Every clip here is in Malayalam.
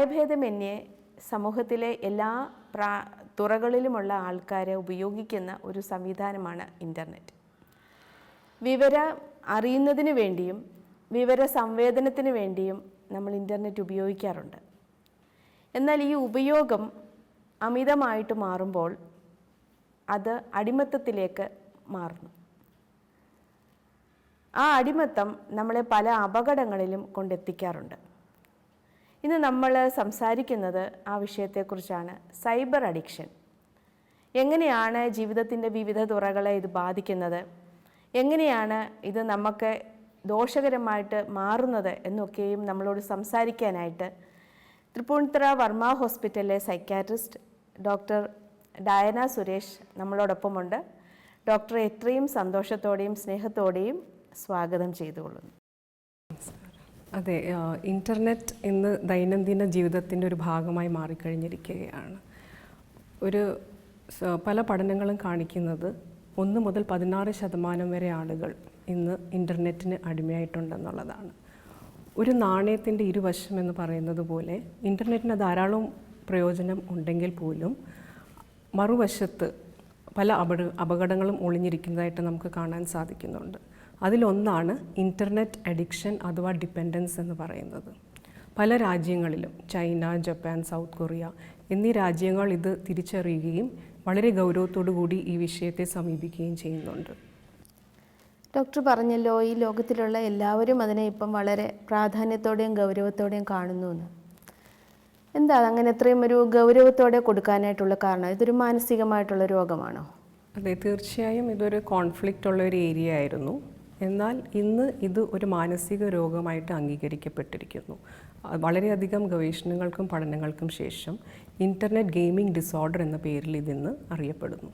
പ്രായഭേദമന്യേ സമൂഹത്തിലെ എല്ലാ തുറകളിലുമുള്ള ആൾക്കാരെ ഉപയോഗിക്കുന്ന ഒരു സംവിധാനമാണ് ഇൻ്റർനെറ്റ്. വിവരം അറിയുന്നതിന് വേണ്ടിയും വിവര സംവേദനത്തിന് വേണ്ടിയും നമ്മൾ ഇൻ്റർനെറ്റ് ഉപയോഗിക്കാറുണ്ട്. എന്നാൽ ഈ ഉപയോഗം അമിതമായിട്ട് മാറുമ്പോൾ അത് അടിമത്തത്തിലേക്ക് മാറുന്നു. ആ അടിമത്തം നമ്മളെ പല അപകടങ്ങളിലും കൊണ്ടെത്തിക്കാറുണ്ട്. ഇന്ന് നമ്മൾ സംസാരിക്കുന്നത് ആ വിഷയത്തെക്കുറിച്ചാണ്, സൈബർ അഡിക്ഷൻ. എങ്ങനെയാണ് ജീവിതത്തിൻ്റെ വിവിധ തുറകളെ ഇത് ബാധിക്കുന്നത്, എങ്ങനെയാണ് ഇത് നമുക്ക് ദോഷകരമായിട്ട് മാറുന്നത് എന്നൊക്കെയും നമ്മളോട് സംസാരിക്കാനായിട്ട് തൃപ്പൂണിത്തുറ വർമ്മ ഹോസ്പിറ്റലിലെ സൈക്യാട്രിസ്റ്റ് ഡോക്ടർ ഡയന സുരേഷ് നമ്മളോടൊപ്പമുണ്ട്. ഡോക്ടറെ എത്രയും സന്തോഷത്തോടെയും സ്നേഹത്തോടെയും സ്വാഗതം ചെയ്തുകൊള്ളുന്നു. അതെ, ഇൻ്റർനെറ്റ് ഇന്ന് ദൈനംദിന ജീവിതത്തിൻ്റെ ഒരു ഭാഗമായി മാറിക്കഴിഞ്ഞിരിക്കുകയാണ്. പല പഠനങ്ങളും കാണിക്കുന്നത് 1 മുതൽ 16% വരെ ആളുകൾ ഇന്ന് ഇൻ്റർനെറ്റിന് അടിമയായിട്ടുണ്ടെന്നുള്ളതാണ്. ഒരു നാണയത്തിൻ്റെ ഇരുവശം എന്ന് പറയുന്നത് പോലെ ഇൻ്റർനെറ്റിന് ധാരാളം പ്രയോജനം ഉണ്ടെങ്കിൽ പോലും മറുവശത്ത് പല അപകടങ്ങളും ഒളിഞ്ഞിരിക്കുന്നതായിട്ട് നമുക്ക് കാണാൻ സാധിക്കുന്നുണ്ട്. അതിലൊന്നാണ് ഇൻ്റർനെറ്റ് അഡിക്ഷൻ അഥവാ ഡിപ്പെൻഡൻസ് എന്ന് പറയുന്നത്. പല രാജ്യങ്ങളിലും ചൈന, ജപ്പാൻ, സൗത്ത് കൊറിയ എന്നീ രാജ്യങ്ങൾ ഇത് തിരിച്ചറിയുകയും വളരെ ഗൗരവത്തോടു കൂടി ഈ വിഷയത്തെ സമീപിക്കുകയും ചെയ്യുന്നുണ്ട്. ഡോക്ടർ പറഞ്ഞല്ലോ, ഈ ലോകത്തിലുള്ള എല്ലാവരും അതിനെ ഇപ്പം വളരെ പ്രാധാന്യത്തോടെയും ഗൗരവത്തോടെയും കാണുന്നു എന്ന്. എന്താ അങ്ങനെ എത്രയും ഒരു ഗൗരവത്തോടെ കൊടുക്കാനായിട്ടുള്ള കാരണം? ഇതൊരു മാനസികമായിട്ടുള്ള രോഗമാണോ? അതെ, തീർച്ചയായും ഇതൊരു കോൺഫ്ലിക്റ്റ് ഉള്ള ഒരു ഏരിയ ആയിരുന്നു. എന്നാൽ ഇന്ന് ഇത് ഒരു മാനസിക രോഗമായിട്ട് അംഗീകരിക്കപ്പെട്ടിരിക്കുന്നു. വളരെയധികം ഗവേഷണങ്ങൾക്കും പഠനങ്ങൾക്കും ശേഷം ഇൻ്റർനെറ്റ് ഗെയിമിംഗ് ഡിസോർഡർ എന്ന പേരിൽ ഇതിന്ന് അറിയപ്പെടുന്നു.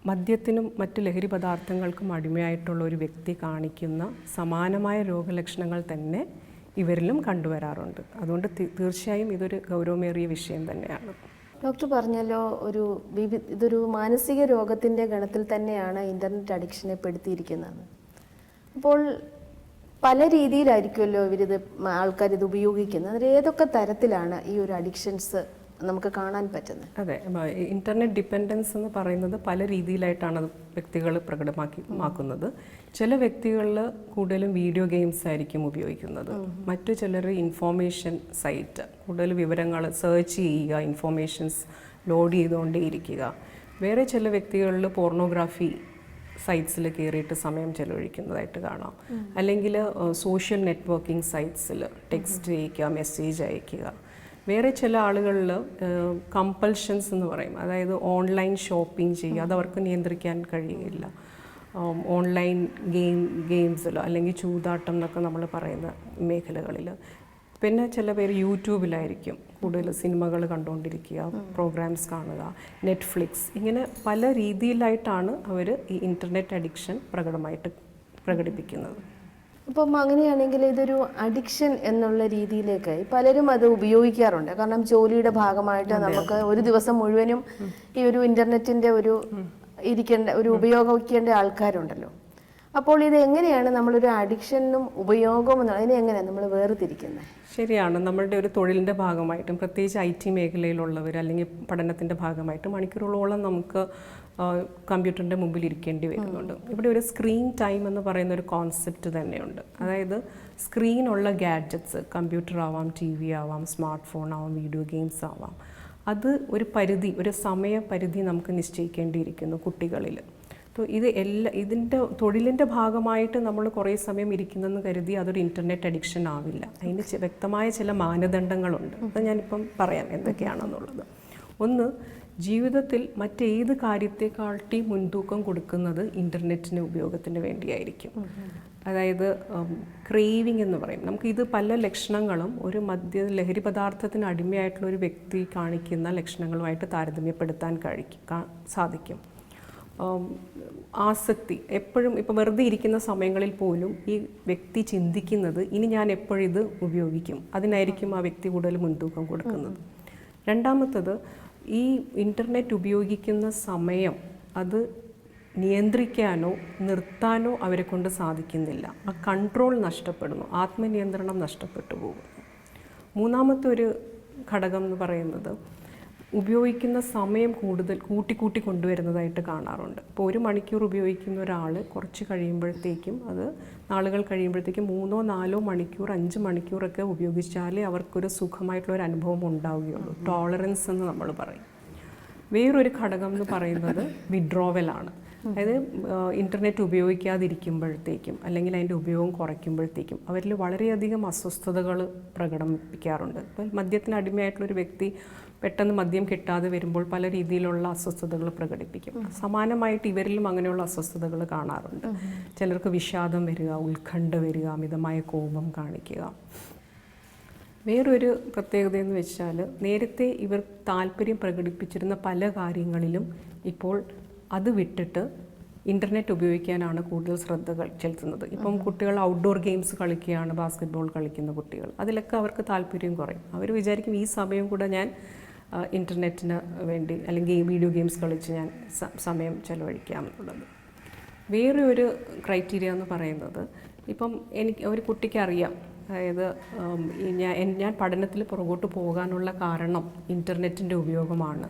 മദ്യത്തിനും മറ്റ് ലഹരി പദാർത്ഥങ്ങൾക്കും അടിമയായിട്ടുള്ള ഒരു വ്യക്തി കാണിക്കുന്ന സമാനമായ രോഗലക്ഷണങ്ങൾ തന്നെ ഇവരിലും കണ്ടുവരാറുണ്ട്. അതുകൊണ്ട് തീർച്ചയായും ഇതൊരു ഗൗരവമേറിയ വിഷയം തന്നെയാണ്. ഡോക്ടർ പറഞ്ഞല്ലോ, ഇതൊരു മാനസിക രോഗത്തിൻ്റെ ഗണത്തിൽ തന്നെയാണ് ഇൻ്റർനെറ്റ് അഡിക്ഷനെ പെടുത്തിയിരിക്കുന്നത്. അപ്പോൾ പല രീതിയിലായിരിക്കുമല്ലോ ആൾക്കാരിത് ഉപയോഗിക്കുന്നത്. അതിൽ ഏതൊക്കെ തരത്തിലാണ് ഈ ഒരു അഡിക്ഷൻസ് നമുക്ക് കാണാൻ പറ്റുന്നത്? അതെ, ഇൻ്റർനെറ്റ് ഡിപ്പെൻഡൻസ് എന്ന് പറയുന്നത് പല രീതിയിലായിട്ടാണ് വ്യക്തികൾ പ്രകടമാക്കുന്നത്. ചില വ്യക്തികളിൽ കൂടുതലും വീഡിയോ ഗെയിംസ് ആയിരിക്കും ഉപയോഗിക്കുന്നത്. മറ്റു ചിലർ ഇൻഫോർമേഷൻ സൈറ്റ്, കൂടുതൽ വിവരങ്ങൾ സെർച്ച് ചെയ്യുക, ഇൻഫോർമേഷൻസ് ലോഡ് ചെയ്തുകൊണ്ടേയിരിക്കുക. വേറെ ചില വ്യക്തികളിൽ പോർണോഗ്രാഫി സൈറ്റ്സിൽ കയറിയിട്ട് സമയം ചെലവഴിക്കുന്നതായിട്ട് കാണാം. അല്ലെങ്കിൽ സോഷ്യൽ നെറ്റ്വർക്കിംഗ് സൈറ്റ്സിൽ ടെക്സ്റ്റ് അയക്കുക, മെസ്സേജ് അയക്കുക. വേറെ ചില ആളുകളിൽ കമ്പൽഷൻസ് എന്ന് പറയും, അതായത് ഓൺലൈൻ ഷോപ്പിംഗ് ചെയ്യുക, അതവർക്ക് നിയന്ത്രിക്കാൻ കഴിയില്ല. ഓൺലൈൻ ഗെയിംസിൽ അല്ലെങ്കിൽ ചൂതാട്ടം എന്നൊക്കെ നമ്മൾ പറയുന്ന മേഖലകളിൽ. പിന്നെ ചില പേര് യൂട്യൂബിലായിരിക്കും കൂടുതൽ സിനിമകൾ കണ്ടുകൊണ്ടിരിക്കുക, പ്രോഗ്രാംസ് കാണുക, നെറ്റ്ഫ്ലിക്സ്, ഇങ്ങനെ പല രീതിയിലായിട്ടാണ് അവർ ഈ ഇൻ്റർനെറ്റ് അഡിക്ഷൻ പ്രകടിപ്പിക്കുന്നത്. അപ്പം അങ്ങനെയാണെങ്കിൽ ഇതൊരു അഡിക്ഷൻ എന്നുള്ള രീതിയിലേക്ക് പലരും അത് ഉപയോഗിക്കാറുണ്ട്. കാരണം ജോലിയുടെ ഭാഗമായിട്ട് നമുക്ക് ഒരു ദിവസം മുഴുവനും ഈ ഒരു ഇൻ്റർനെറ്റിൻ്റെ ഉപയോഗിക്കേണ്ട ആൾക്കാരുണ്ടല്ലോ. അപ്പോൾ ഇത് എങ്ങനെയാണ് നമ്മളൊരു അഡിക്ഷനും ഉപയോഗവും അതിനെ എങ്ങനെയാണ് നമ്മൾ വേർതിരിക്കുന്നത്? ശരിയാണ്, നമ്മളുടെ ഒരു തൊഴിലിൻ്റെ ഭാഗമായിട്ടും പ്രത്യേകിച്ച് IT മേഖലയിലുള്ളവർ അല്ലെങ്കിൽ പഠനത്തിൻ്റെ ഭാഗമായിട്ട് മണിക്കൂറുകളോളം നമുക്ക് കമ്പ്യൂട്ടറിൻ്റെ മുമ്പിൽ ഇരിക്കേണ്ടി വരുന്നുണ്ട്. ഇവിടെ ഒരു സ്ക്രീൻ ടൈം എന്ന് പറയുന്ന ഒരു കോൺസെപ്റ്റ് തന്നെയുണ്ട്. അതായത് സ്ക്രീനുള്ള ഗാഡ്ജറ്റ്സ്, കമ്പ്യൂട്ടർ ആവാം, TV ആവാം, സ്മാർട്ട് ഫോൺ ആവാം, വീഡിയോ ഗെയിംസ് ആവാം, അത് ഒരു സമയപരിധി നമുക്ക് നിശ്ചയിക്കേണ്ടിയിരിക്കുന്നു കുട്ടികളിൽ. അപ്പോൾ ഇതിൻ്റെ തൊഴിലിൻ്റെ ഭാഗമായിട്ട് നമ്മൾ കുറേ സമയം ഇരിക്കുന്നെന്ന് കരുതി അതൊരു ഇൻ്റർനെറ്റ് അഡിക്ഷൻ ആവില്ല. അതിന് വ്യക്തമായ ചില മാനദണ്ഡങ്ങളുണ്ട്. അത് ഞാനിപ്പം പറയാം എന്തൊക്കെയാണെന്നുള്ളത്. ഒന്ന്, ജീവിതത്തിൽ മറ്റേത് കാര്യത്തെക്കാട്ടി മുൻതൂക്കം കൊടുക്കുന്നത് ഇൻ്റർനെറ്റിന് ഉപയോഗത്തിന് വേണ്ടിയായിരിക്കും. അതായത് ക്രേവിങ് എന്ന് പറയും. നമുക്കിത് പല ലക്ഷണങ്ങളും ഒരു ലഹരി പദാർത്ഥത്തിന് അടിമയായിട്ടുള്ള ഒരു വ്യക്തി കാണിക്കുന്ന ലക്ഷണങ്ങളുമായിട്ട് താരതമ്യപ്പെടുത്താൻ സാധിക്കും. ആസക്തി എപ്പോഴും ഇപ്പോൾ വെറുതെ ഇരിക്കുന്ന സമയങ്ങളിൽ പോലും ഈ വ്യക്തി ചിന്തിക്കുന്നത് ഇനി ഞാൻ എപ്പോഴിത് ഉപയോഗിക്കും, അതിനായിരിക്കും ആ വ്യക്തി കൂടുതൽ മുൻതൂക്കം കൊടുക്കുന്നത്. രണ്ടാമത്തത്, ഈ ഇൻ്റർനെറ്റ് ഉപയോഗിക്കുന്ന സമയം അത് നിയന്ത്രിക്കാനോ നിർത്താനോ അവരെ കൊണ്ട് സാധിക്കുന്നില്ല. ആ കൺട്രോൾ നഷ്ടപ്പെടുന്നു, ആത്മനിയന്ത്രണം നഷ്ടപ്പെട്ടു പോകുന്നു. മൂന്നാമത്തെ ഒരു ഘടകം എന്ന് പറയുന്നത് ഉപയോഗിക്കുന്ന സമയം കൂടുതൽ കൂട്ടി കൊണ്ടുവരുന്നതായിട്ട് കാണാറുണ്ട്. ഇപ്പോൾ 1 മണിക്കൂർ ഉപയോഗിക്കുന്ന ഒരാൾ കുറച്ച് കഴിയുമ്പോഴത്തേക്കും, അത് നാളുകൾ കഴിയുമ്പോഴത്തേക്കും 3-4 മണിക്കൂർ 5 മണിക്കൂറൊക്കെ ഉപയോഗിച്ചാലേ അവർക്കൊരു സുഖമായിട്ടുള്ളൊരു അനുഭവം ഉണ്ടാവുകയുള്ളൂ. ടോളറൻസ് എന്ന് നമ്മൾ പറയും. വേറൊരു ഘടകം എന്ന് പറയുന്നത് വിഡ്രോവലാണ്. അതായത് ഇൻ്റർനെറ്റ് ഉപയോഗിക്കാതിരിക്കുമ്പോഴത്തേക്കും അല്ലെങ്കിൽ അതിൻ്റെ ഉപയോഗം കുറയ്ക്കുമ്പോഴത്തേക്കും അവരിൽ വളരെയധികം അസ്വസ്ഥതകൾ പ്രകടിപ്പിക്കാറുണ്ട്. ഇപ്പോൾ മദ്യത്തിന് അടിമയായിട്ടുള്ളൊരു വ്യക്തി പെട്ടെന്ന് മദ്യം കിട്ടാതെ വരുമ്പോൾ പല രീതിയിലുള്ള അസ്വസ്ഥതകൾ പ്രകടിപ്പിക്കും. സമാനമായിട്ട് ഇവരിലും അങ്ങനെയുള്ള അസ്വസ്ഥതകൾ കാണാറുണ്ട്. ചിലർക്ക് വിഷാദം വരിക, ഉത്കണ്ഠ വരിക, അമിതമായ കോപം കാണിക്കുക. വേറൊരു പ്രത്യേകത എന്ന് വെച്ചാൽ നേരത്തെ ഇവർ താല്പര്യം പ്രകടിപ്പിച്ചിരുന്ന പല കാര്യങ്ങളിലും ഇപ്പോൾ അത് വിട്ടിട്ട് ഇൻ്റർനെറ്റ് ഉപയോഗിക്കാനാണ് കൂടുതൽ ശ്രദ്ധകൾ ചെലുത്തുന്നത്. ഇപ്പം കുട്ടികൾ ഔട്ട്ഡോർ ഗെയിംസ് കളിക്കുകയാണ്, ബാസ്കറ്റ്ബോൾ കളിക്കുന്ന കുട്ടികൾ, അതിലൊക്കെ അവർക്ക് താല്പര്യം കുറയും. അവർ വിചാരിക്കും ഈ സമയം കൂടെ ഞാൻ ഇൻ്റർനെറ്റിന് വേണ്ടി അല്ലെങ്കിൽ വീഡിയോ ഗെയിംസ് കളിച്ച് ഞാൻ സമയം ചെലവഴിക്കാം എന്നുള്ളത്. വേറെ ഒരു ക്രൈറ്റീരിയ എന്ന് പറയുന്നത്, ഇപ്പം ഒരു കുട്ടിക്ക് അറിയാം, അതായത് ഞാൻ പഠനത്തിൽ പുറകോട്ട് പോകാനുള്ള കാരണം ഇൻ്റർനെറ്റിൻ്റെ ഉപയോഗമാണ്,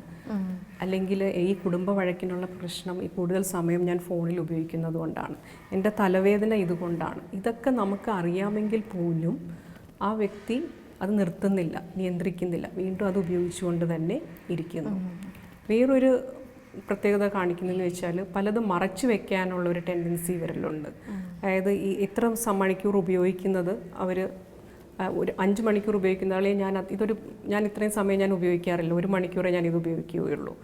അല്ലെങ്കിൽ ഈ കുടുംബ വഴക്കിനുള്ള പ്രശ്നം ഈ കൂടുതൽ സമയം ഞാൻ ഫോണിൽ ഉപയോഗിക്കുന്നത് കൊണ്ടാണ്, എൻ്റെ തലവേദന ഇതുകൊണ്ടാണ്. ഇതൊക്കെ നമുക്ക് അറിയാമെങ്കിൽ പോലും ആ വ്യക്തി അത് നിർത്തുന്നില്ല, നിയന്ത്രിക്കുന്നില്ല, വീണ്ടും അത് ഉപയോഗിച്ചുകൊണ്ട് തന്നെ ഇരിക്കുന്നു. വേറൊരു പ്രത്യേകത കാണിക്കുന്നതെന്ന് വെച്ചാൽ പലതും മറച്ചു വെക്കാനുള്ള ഒരു ടെൻഡൻസി ഇവരിലുണ്ട്. അതായത് ഈ ഇത്ര മണിക്കൂർ ഉപയോഗിക്കുന്നത് അവർ ഒരു 5 മണിക്കൂർ ഉപയോഗിക്കുന്ന ആളെ ഞാൻ ഇത്രയും സമയം ഞാൻ ഉപയോഗിക്കാറില്ല, 1 മണിക്കൂറേ ഞാൻ ഇത് ഉപയോഗിക്കുകയുള്ളൂ,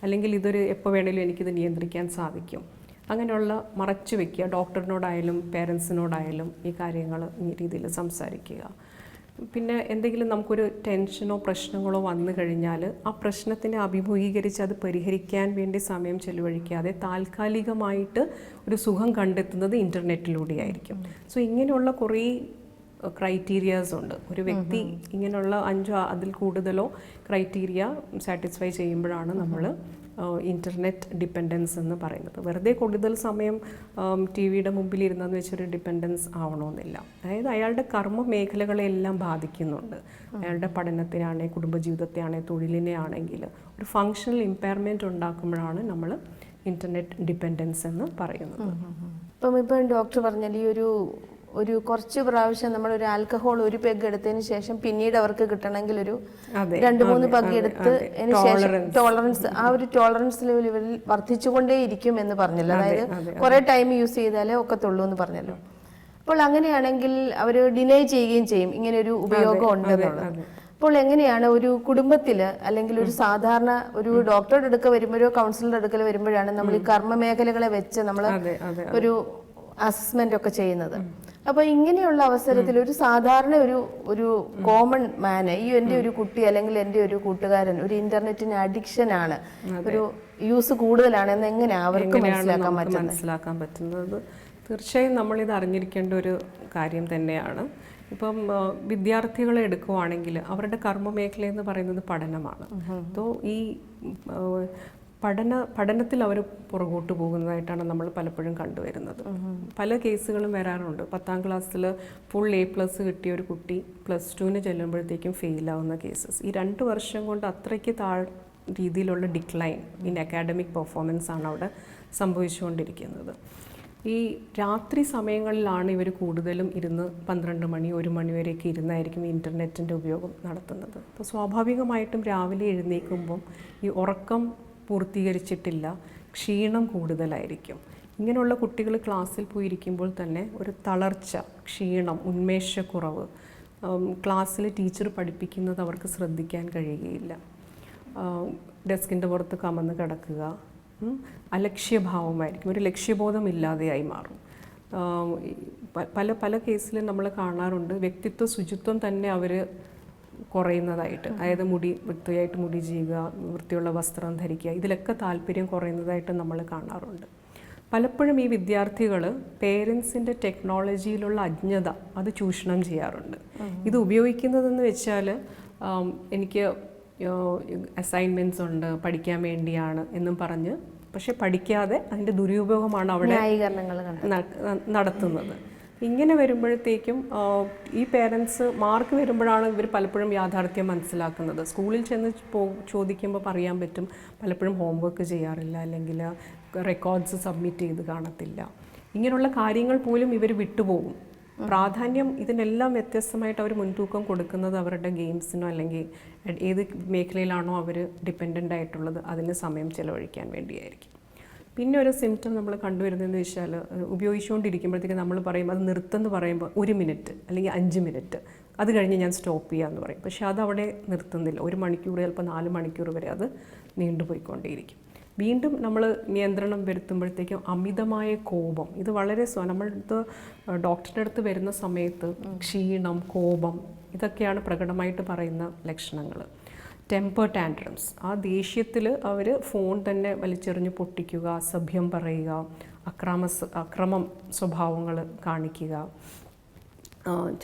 അല്ലെങ്കിൽ എപ്പോൾ വേണേലും എനിക്കിത് നിയന്ത്രിക്കാൻ സാധിക്കും. അങ്ങനെയുള്ള മറച്ചു വയ്ക്കുക. ഡോക്ടറിനോടായാലും പേരൻസിനോടായാലും ഈ കാര്യങ്ങൾ ഈ രീതിയിൽ സംസാരിക്കുക. പിന്നെ എന്തെങ്കിലും നമുക്കൊരു ടെൻഷനോ പ്രശ്നങ്ങളോ വന്നു കഴിഞ്ഞാൽ ആ പ്രശ്നത്തിനെ അഭിമുഖീകരിച്ച് അത് പരിഹരിക്കാൻ വേണ്ടി സമയം ചെലവഴിക്കാതെ താൽക്കാലികമായിട്ട് ഒരു സുഖം കണ്ടെത്തുന്നത് ഇൻ്റർനെറ്റിലൂടെയായിരിക്കും. സോ ഇങ്ങനെയുള്ള കുറേ ക്രൈറ്റീരിയാസ് ഉണ്ട്. ഒരു വ്യക്തി ഇങ്ങനെയുള്ള 5 അതിൽ കൂടുതലോ ക്രൈറ്റീരിയ സാറ്റിസ്ഫൈ ചെയ്യുമ്പോഴാണ് നമ്മൾ ഇൻ്റർനെറ്റ് ഡിപ്പെൻഡൻസ് എന്ന് പറയുന്നത്. വെറുതെ കൂടുതൽ സമയം TV-യുടെ മുമ്പിൽ ഇരുന്നെന്ന് വെച്ചൊരു ഡിപ്പെൻഡൻസ് ആവണമെന്നില്ല. അതായത് അയാളുടെ കർമ്മ മേഖലകളെല്ലാം ബാധിക്കുന്നുണ്ട്. അയാളുടെ പഠനത്തിനാണെങ്കിൽ, കുടുംബജീവിതത്തെ ആണെങ്കിൽ, തൊഴിലിനെ ആണെങ്കിൽ ഒരു ഫങ്ഷണൽ ഇമ്പയർമെൻറ്റ് ഉണ്ടാക്കുമ്പോഴാണ് നമ്മൾ ഇൻ്റർനെറ്റ് ഡിപ്പെൻഡൻസ് എന്ന് പറയുന്നത്. ഇപ്പം ഡോക്ടർ പറഞ്ഞാൽ ഈ ഒരു കുറച്ച് പ്രാവശ്യം നമ്മളൊരു ആൽക്കഹോൾ 1 പെഗ് എടുത്തതിന് ശേഷം പിന്നീട് അവർക്ക് കിട്ടണമെങ്കിൽ ഒരു 2-3 പെഗ് എടുത്തതിന് ശേഷം ടോളറൻസ്, ആ ഒരു ടോളറൻസ് ലെവലിൽ വർദ്ധിച്ചുകൊണ്ടേ ഇരിക്കും എന്ന് പറഞ്ഞല്ലോ. അതായത് കുറെ ടൈം യൂസ് ചെയ്താലേ ഒക്കത്തുള്ളൂ എന്ന് പറഞ്ഞല്ലോ. അപ്പോൾ അങ്ങനെയാണെങ്കിൽ അവർ ഡിനൈ ചെയ്യുകയും ചെയ്യും ഇങ്ങനെ ഒരു ഉപയോഗം ഉണ്ടെന്നുള്ളത്. അപ്പോൾ എങ്ങനെയാണ് ഒരു കുടുംബത്തിൽ അല്ലെങ്കിൽ ഒരു സാധാരണ ഒരു ഡോക്ടറുടെ അടുക്ക വരുമ്പോഴോ കൗൺസിലറുടെ അടുക്കൽ വരുമ്പോഴാണ് നമ്മൾ ഈ കർമ്മ മേഖലകളെ വെച്ച് നമ്മൾ ഒരു അസസ്മെന്റ് ഒക്കെ ചെയ്യുന്നത്? അപ്പൊ ഇങ്ങനെയുള്ള അവസരത്തിൽ ഒരു സാധാരണ ഒരു കോമൺ മാന്, ഈ എൻ്റെ ഒരു കുട്ടി അല്ലെങ്കിൽ എൻ്റെ ഒരു കൂട്ടുകാരൻ ഒരു ഇന്റർനെറ്റിന് അഡിക്ഷൻ ആണ്, ഒരു യൂസ് കൂടുതലാണ് എന്ന് എങ്ങനെയാണ് അവർക്ക് മനസ്സിലാക്കാൻ പറ്റുന്നത്? തീർച്ചയായും നമ്മളിത് അറിഞ്ഞിരിക്കേണ്ട ഒരു കാര്യം തന്നെയാണ്. ഇപ്പം വിദ്യാർത്ഥികളെ എടുക്കുവാണെങ്കിൽ അവരുടെ കർമ്മ മേഖല എന്ന് പറയുന്നത് പഠനമാണ്. അപ്പോൾ ഈ പഠനത്തിൽ അവർ പുറകോട്ട് പോകുന്നതായിട്ടാണ് നമ്മൾ പലപ്പോഴും കണ്ടുവരുന്നത്. പല കേസുകളും വരാറുണ്ട്. 10ാം ക്ലാസ്സിൽ ഫുൾ A+ കിട്ടിയ ഒരു കുട്ടി +2-ന് ചെല്ലുമ്പോഴത്തേക്കും ഫെയിലാവുന്ന കേസസ്. ഈ 2 വർഷം കൊണ്ട് അത്രയ്ക്ക് രീതിയിലുള്ള ഡിക്ലൈൻ ഇൻ അക്കാഡമിക് പെർഫോമൻസ് ആണ് അവിടെ സംഭവിച്ചുകൊണ്ടിരിക്കുന്നത്. ഈ രാത്രി സമയങ്ങളിലാണ് ഇവർ കൂടുതലും ഇരുന്ന് 12 മണി 1 മണി വരെയൊക്കെ ഇരുന്നായിരിക്കും ഇൻ്റർനെറ്റിൻ്റെ ഉപയോഗം നടത്തുന്നത്. അപ്പോൾ സ്വാഭാവികമായിട്ടും രാവിലെ എഴുന്നേൽക്കുമ്പം ഈ ഉറക്കം പൂർത്തീകരിച്ചിട്ടില്ല, ക്ഷീണം കൂടുതലായിരിക്കും. ഇങ്ങനെയുള്ള കുട്ടികൾ ക്ലാസ്സിൽ പോയിരിക്കുമ്പോൾ തന്നെ ഒരു തളർച്ച, ക്ഷീണം, ഉന്മേഷക്കുറവ്, ക്ലാസ്സിൽ ടീച്ചർ പഠിപ്പിക്കുന്നത് അവർക്ക് ശ്രദ്ധിക്കാൻ കഴിയുകയില്ല, ഡെസ്കിൻ്റെ പുറത്ത് കമന്ന് കിടക്കുക, അലക്ഷ്യഭാവമായിരിക്കും, ഒരു ലക്ഷ്യബോധമില്ലാതെയായി മാറും. പല കേസിലും നമ്മൾ കാണാറുണ്ട് വ്യക്തിത്വ ശുചിത്വം തന്നെ അവർ കുറയുന്നതായിട്ട്. അതായത് വൃത്തിയായിട്ട് മുടി ചെയ്യുക, വൃത്തിയുള്ള വസ്ത്രം ധരിക്കുക, ഇതിലൊക്കെ താല്പര്യം കുറയുന്നതായിട്ട് നമ്മൾ കാണാറുണ്ട്. പലപ്പോഴും ഈ വിദ്യാർത്ഥികൾ പേരൻസിൻ്റെ ടെക്നോളജിയിലുള്ള അജ്ഞത അത് ചൂഷണം ചെയ്യാറുണ്ട്. ഇത് ഉപയോഗിക്കുന്നതെന്ന് വെച്ചാൽ എനിക്ക് അസൈൻമെൻറ്റ്സ് ഉണ്ട്, പഠിക്കാൻ വേണ്ടിയാണ് എന്നും പറഞ്ഞ്, പക്ഷെ പഠിക്കാതെ അതിൻ്റെ ദുരുപയോഗമാണ് അവിടെ നടത്തുന്നത്. ഇങ്ങനെ വരുമ്പോഴത്തേക്കും ഈ പേരൻസ് മാർക്ക് വരുമ്പോഴാണ് ഇവർ പലപ്പോഴും യാഥാർത്ഥ്യം മനസ്സിലാക്കുന്നത്. സ്കൂളിൽ ചെന്ന് ചോദിക്കുമ്പോൾ പറയാൻ പറ്റും പലപ്പോഴും ഹോംവർക്ക് ചെയ്യാറില്ല, അല്ലെങ്കിൽ റെക്കോർഡ്സ് സബ്മിറ്റ് ചെയ്ത് കാണത്തില്ല. ഇങ്ങനെയുള്ള കാര്യങ്ങൾ പോലും ഇവർ വിട്ടുപോകും. പ്രാധാന്യം ഇതിനെല്ലാം വ്യത്യസ്തമായിട്ട് അവർ മുൻതൂക്കം കൊടുക്കുന്നത് അവരുടെ ഗെയിംസിനോ അല്ലെങ്കിൽ ഏത് മേഖലയിലാണോ അവർ ഡിപ്പെൻഡൻ്റ് ആയിട്ടുള്ളത് അതിന് സമയം ചിലവഴിക്കാൻ വേണ്ടിയായിരിക്കും. പിന്നെ ഒരു സിംറ്റം നമ്മൾ കണ്ടുവരുന്നതെന്ന് വെച്ചാൽ, ഉപയോഗിച്ചുകൊണ്ടിരിക്കുമ്പോഴത്തേക്ക് നമ്മൾ പറയും അത് നിർത്തുമെന്ന് പറയുമ്പോൾ 1 മിനിറ്റ് അല്ലെങ്കിൽ 5 മിനിറ്റ്, അത് കഴിഞ്ഞ് ഞാൻ സ്റ്റോപ്പ് ചെയ്യാമെന്ന് പറയും. പക്ഷേ അതവിടെ നിർത്തുന്നില്ല. 1 മണിക്കൂർ, ചിലപ്പോൾ 4 മണിക്കൂർ വരെ അത് നീണ്ടുപോയിക്കൊണ്ടേയിരിക്കും. വീണ്ടും നമ്മൾ നിയന്ത്രണം വരുത്തുമ്പോഴത്തേക്കും അമിതമായ കോപം, ഇത് വളരെ നമ്മളിത് ഡോക്ടറുടെ അടുത്ത് വരുന്ന സമയത്ത് ക്ഷീണം, കോപം, ഇതൊക്കെയാണ് പ്രകടമായിട്ട് പറയുന്ന ലക്ഷണങ്ങൾ. ടെമ്പർ ടാൻട്രംസ്, ആ ദേഷ്യത്തിൽ അവർ ഫോൺ തന്നെ വലിച്ചെറിഞ്ഞ് പൊട്ടിക്കുക, അസഭ്യം പറയുക, അക്രമം സ്വഭാവങ്ങൾ കാണിക്കുക,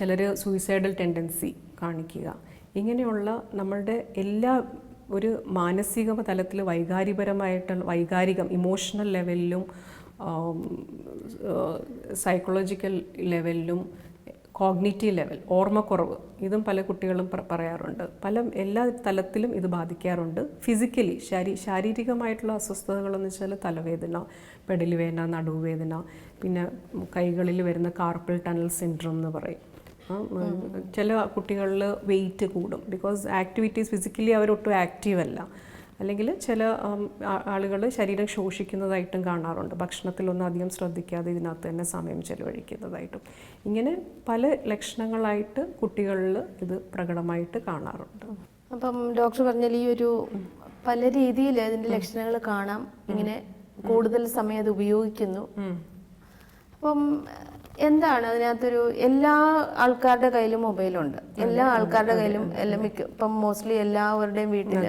ചിലർ സൂയിസൈഡൽ ടെൻഡൻസി കാണിക്കുക. ഇങ്ങനെയുള്ള നമ്മളുടെ എല്ലാ ഒരു മാനസിക തലത്തിൽ വൈകാരികം ഇമോഷണൽ ലെവലിലും സൈക്കോളജിക്കൽ ലെവലിലും കോഗ്നിറ്റീവ് ലെവൽ, ഓർമ്മക്കുറവ്, ഇതും പല കുട്ടികളും പറയാറുണ്ട്. എല്ലാ തലത്തിലും ഇത് ബാധിക്കാറുണ്ട്. ഫിസിക്കലി ശാരീരികമായിട്ടുള്ള അസ്വസ്ഥതകളെന്ന് വെച്ചാൽ തലവേദന, പെടലുവേദന, നടുവേദന, പിന്നെ കൈകളിൽ വരുന്ന കാർപ്പൽ ടണൽ സിൻഡ്രോം എന്ന് പറയും. ചില കുട്ടികളിൽ വെയിറ്റ് കൂടും, ബിക്കോസ് ആക്ടിവിറ്റീസ് ഫിസിക്കലി അവരൊട്ടും ആക്റ്റീവ് അല്ല. അല്ലെങ്കിൽ ചില ആളുകൾ ശരീരം ശോഷിക്കുന്നതായിട്ടും കാണാറുണ്ട്, ഭക്ഷണത്തിലൊന്നും അധികം ശ്രദ്ധിക്കാതെ ഇതിനകത്ത് തന്നെ സമയം ചെലവഴിക്കുന്നതായിട്ടും. ഇങ്ങനെ പല ലക്ഷണങ്ങളായിട്ട് കുട്ടികളിൽ ഇത് പ്രകടമായിട്ട് കാണാറുണ്ട്. അപ്പം ഡോക്ടർ പറഞ്ഞാൽ ഈ ഒരു പല രീതിയിൽ ഇതിൻ്റെ ലക്ഷണങ്ങൾ കാണാം, ഇങ്ങനെ കൂടുതൽ സമയം അത് ഉപയോഗിക്കുന്നു. അപ്പം എന്താണ് അതിനകത്തൊരു, എല്ലാ ആൾക്കാരുടെ കയ്യിലും മൊബൈലുണ്ട്, എല്ലാ ആൾക്കാരുടെ കയ്യിലും ഇപ്പം മോസ്റ്റ്ലി എല്ലാവരുടെയും വീട്ടിൽ